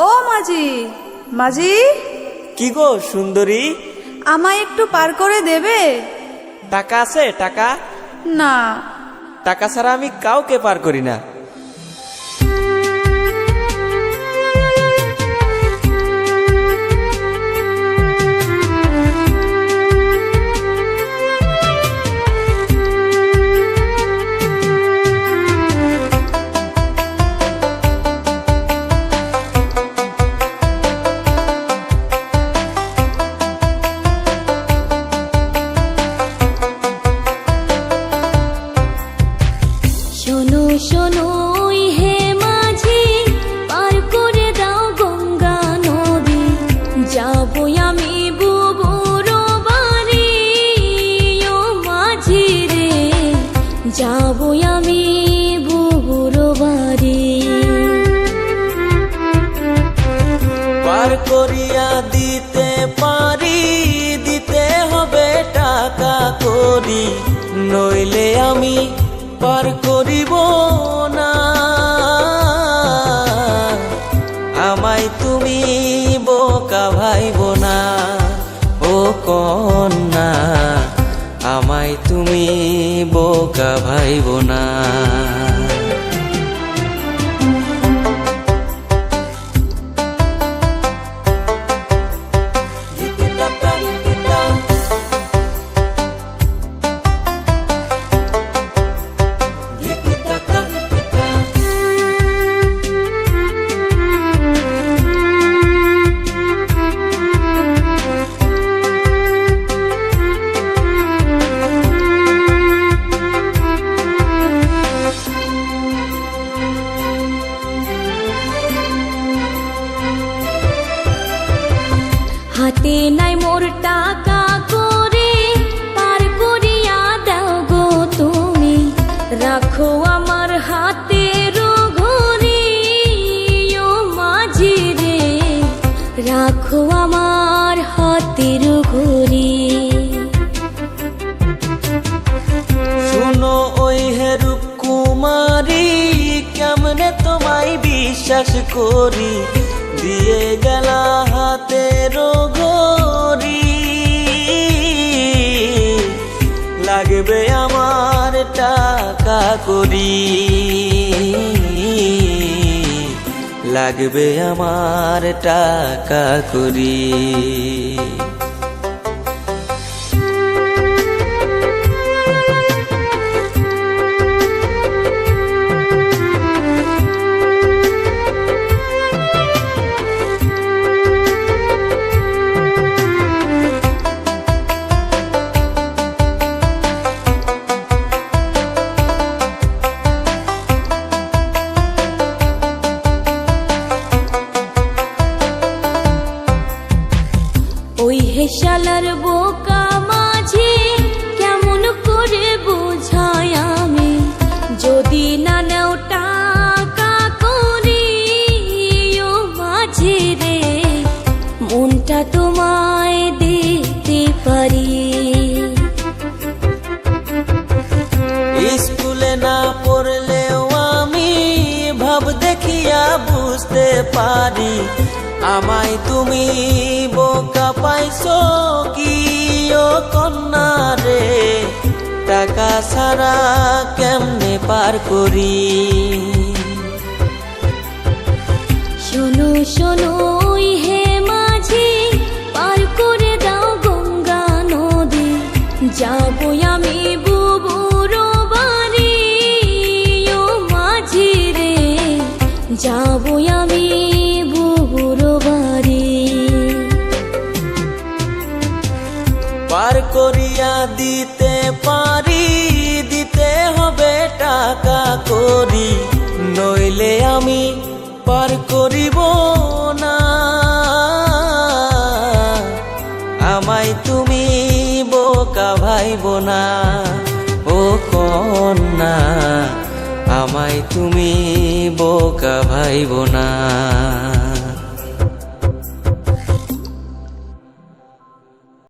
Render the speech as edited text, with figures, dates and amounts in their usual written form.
ও মাঝি, মাঝি, কি গো সুন্দরী, আমায় একটু পার করে দেবে? টাকা আছে? টাকা না। টাকা ছাড়া আমি কাউকে পার করি না। শোনো শোনো হে মাঝি, পার করে দাও গঙ্গা নদী, যাবো আমি বুবুর বাড়ি। ও মাঝি রে, যাবো আমি বুবুর বাড়ি। পার করিয়া দিতে পারি, দিতে হবে টাকা করি, নইলে আমি পার করিব না। আমায় তুমি বোকা ভাইব না, ও কন্যা, আমায় তুমি বোকা ভাইব না। হাতে নাই মোর টাকা করে, পার করিয়া দাও গো তুমি, রাখো আমার হাতের ঘড়ি। ও মাঝি রে, রাখো আমার হাতের ঘড়ি। শুনো ওই হেরূপ কুমারী, কেমনে তোমায় বিশ্বাস করি, দিয়ে গেলা হাতের ঘড়ি। লাগবে আমার টাকা করি, লাগবে আমার টাকা করি। ওই হেসালার বোকা মাঝি, কেমন করে বুঝাই আমি, যদি না নেও টাকা করি। ও মাঝি রে, মনটা তোমায় দিতে পারি। স্কুলে না পড়লেও আমি ভাব দেখিয়া বুঝতে পারি, আমায় তুমি বোকা পাইছো কি ও কন্যা রে, টাকা ছাড়া কেমনে পার করি। শোনো শোনো হে মাঝি, পার করে দাও গঙ্গা নদী, যাবো আমি বুবুর বাড়ি। ও মাঝি রে, যাবো আমি বুবুর বাড়ি। পার করিয়া দিতে পারি, দিতে হবে টাকা করি, নইলে আমি পার করিব না। আমায় তুমি বোকা ভাইব না, ও কন্যা, আমায় তুমি বোকা ভাইব না।